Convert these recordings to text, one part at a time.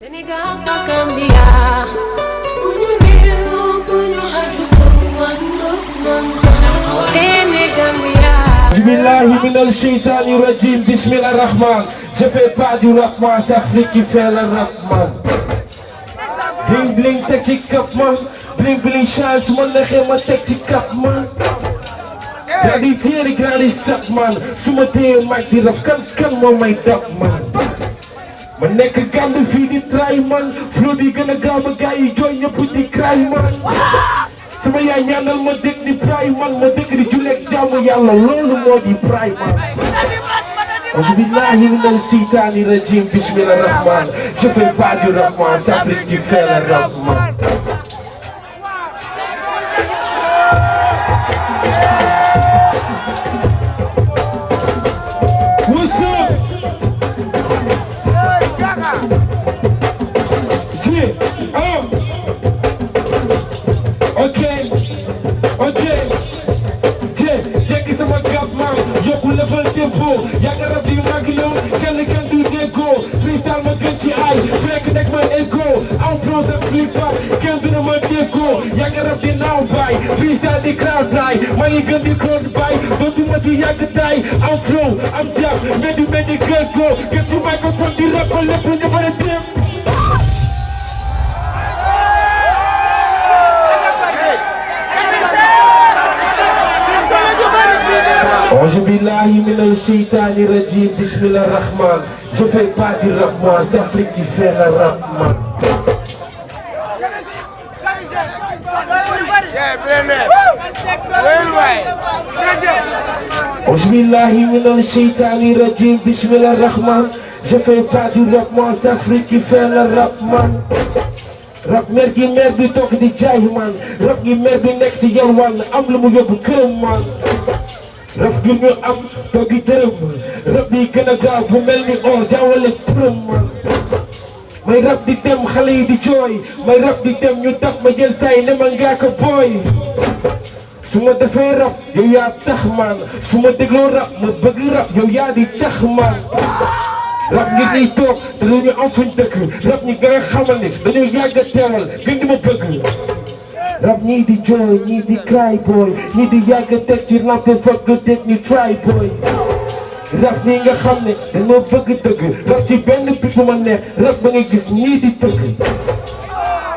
Sénégal ka Gambia buñu réew buñu xaju Sénégambia Bismillahi minal shaytani rajim, bismillah rahman. Je fais pas du rap, moi c'est Afrique qui fait le rap man. Bling bling teg ci cap man, bling bling shine su ma neexee ma teg ci cap man. Yaa di téeri gaa di sap man, su ma téye mag di rap kan moo may dab man. Ma nekk Gambie fii di try man, flow bi gën a gaaw ba gaa yi jooy ñëpp di cry man. Sama yaay ñaanal ma dégg di pray man, ma dégg di julleek jaamu yàlla loolu moo di pray man. Auzubillahi minal shaytani rajim, bismillah rahman. Je fais pas du rap man, c'est Afrique qui fait le rap man. What's up? Jekki sama gab man yokku level tempo yàgg rab di mag yow kenn du déggoo freestyle ma gën ci ay fekk nekk ma écho am France ak flip kenn du na ma déggoo yàgg rab di naaw baay freestyle di crowd die maa ngi gën di code baay dootuma si yàgg daay am flow am jàpp mel ni gën ko gën ci microphone di rap lépp ñu bëri dem. Auzubillahi minal shaytani rajim, bismillah rahman. Je fais pas du rap moi, c'est Afrique qui fait le rap man. Auzubillahi minal shaytani rajim, bismillah rahman. Je fais pas du rap moi, c'est Afrique qui fait le rap man. Rap mer gi mer bi toog di jaay man, rap gi mer bi nekk ci yalwaan am lu mu yóbbu këram man. Rap gi ñu am toog di tërëm, rap bi gën a gaaw bu mel ni or jaawale përëm man. May rap di dem xale yi di jooy, may rap di dem ñu tax ma jël say ne ma ngaa ko booy. Su ma defee rap yow yaa tax man, su ma dégloo rap ma bëgg rap yow yaa di tax man. Rap ngi nii toog te dañu am fuñ dëkk, rap ñi nga xamal ni dañu yàgg a teewal gën di ma bëgg. Rap ñii di jooy ñii di cry boy, ñii di yàgg a teg ci lampe fokk dégg ñu try boy. Rap ñii nga xam ne dañoo bëgg dëgg, rap ci benn bit bu ma neex, rap ba nga gis ñii di tëgg.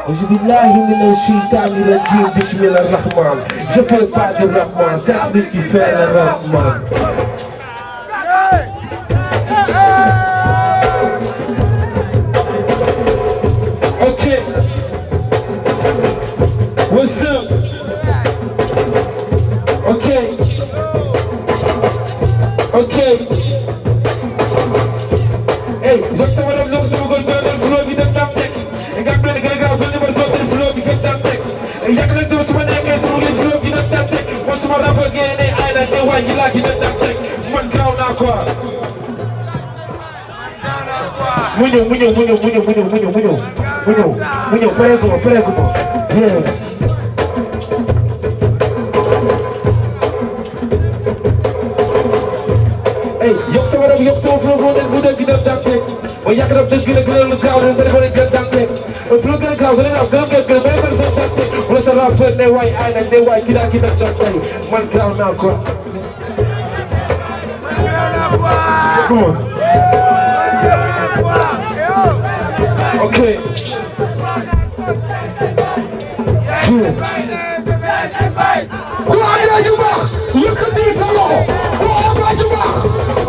Auzubillahi minal shaytani rajim, bismillah rahman. Je fais pas de rap man, c'est Afrique qui fait le rap man. Okay. What's up? Okay. Okay. Hey, look some of them looks I'm going to go to the floor with the top tech. And got plenty of guys going to go to the floor with the top tech. And you can do some of them guys who get floor with the top tech. Once more up again, they island, they want you like in the top tech. One crown now, quoi. Munyo, prego. Yeah. Hey, yok sama flow gën a gën a dante. Ma yàgg rap gën a gën a lu gaaw lu bëri gën a dante. Ma flow gën a gaaw gën a rap gën a dante. Wala sa rap ne waay ay na ne waay gën a dante. Man gaaw naa quoi. Come on. Okay. Ku amee ju baax yëkkati sa loxo, ku amee ju baax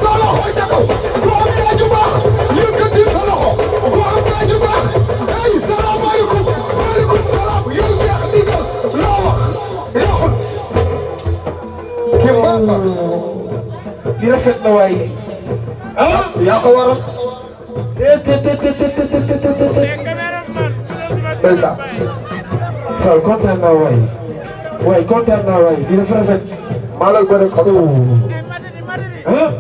sa loxo ca kaw, ku amee ju baax yëkkati sa loxo, ku amee ju baax hey salaamaaleykum maaleykum salaam yow Cheikh Ndigal loo wax yoxul Kimbamba li rafet na waaye ah yaa ko waral Esa Fall kontaan naa waay kontaan naa waay di dafa rafet maa la bëri ko ah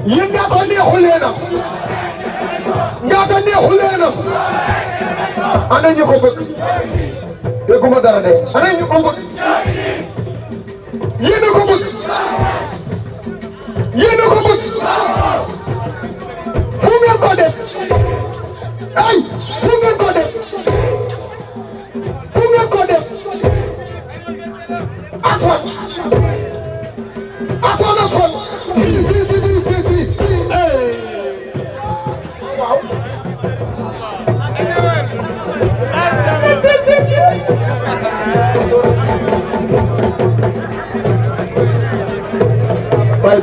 yéen nga ko neexul leenam ana ñu ko bëgg dégguma dara de ana ñu ko bëgg yéen a ko bëgg fu ngeen ko def ay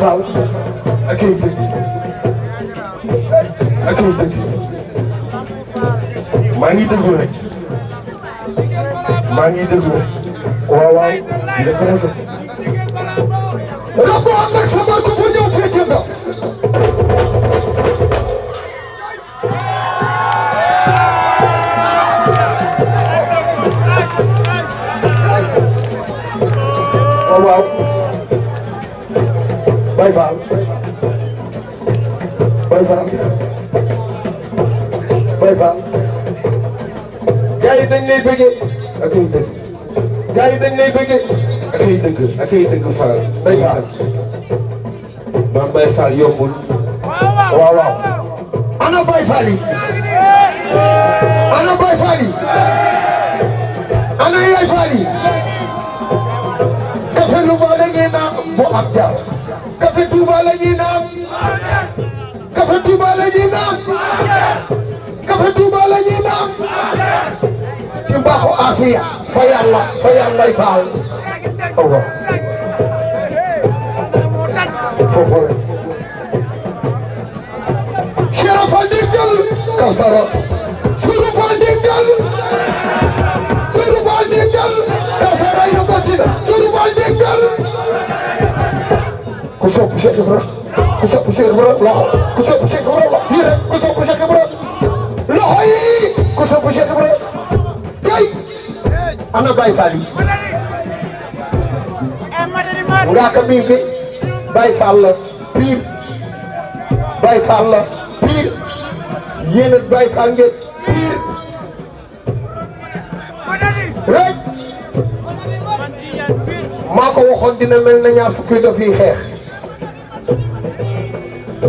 Fall ak ay dëgg ak ay dëgg maa ngi déglu rek maa ngi déglu rek waaw waaw di def rafet rab am nag sa bar ko fa ñëw fecce nga waaw waaw Baye Fall Baye Fall Baye Fall gars yi dañ lay bëggee ak ay dëgg gars yi dañ lay bëggee ak ay dëgg ak ay dëgg Fall. Baye Fall maam Baye Fall yombul. waaw waaw ana Baye Fall yi ana Baye Fall yi ana Yaay Fall yi café Louga la ñuy naan bu am jar café Touba la ñuy naan café Touba la ñuy naan café Touba la ñuy naan ci mbaaxu afiya fa yàllay Fall waaw foofu rek Cheikh Fall déggal Kawsara Sourou Fall déggal Sourou Fall déggal Kawsara yëkkati na Sourou Fall déggal ku sopp Cheikh Ibra ku sopp Cheikh Ibra loxo ku sopp Cheikh Ibra loxo fii rek ku sopp Cheikh Ibra loxo yi ku sopp Cheikh Ibra tey ana Baye Fall yi nga ka bii bi Baye Fall la pire Baye Fall la pire yéen a Baye Fall ngeen pire rek maa ko waxoon dina mel na ñaar fukki dof yi xeex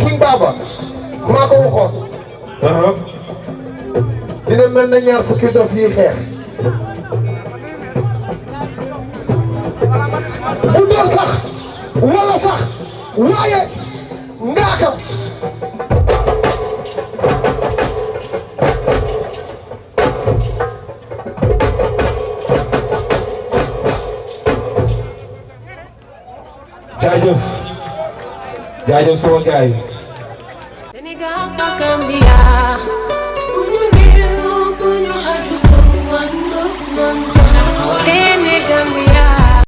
King Baba maa ko waxoon dina mel na ñaar fukki dof yi xeex bu doon sax wala sax waaye ngaaka jaajëf jaajëf sama gaay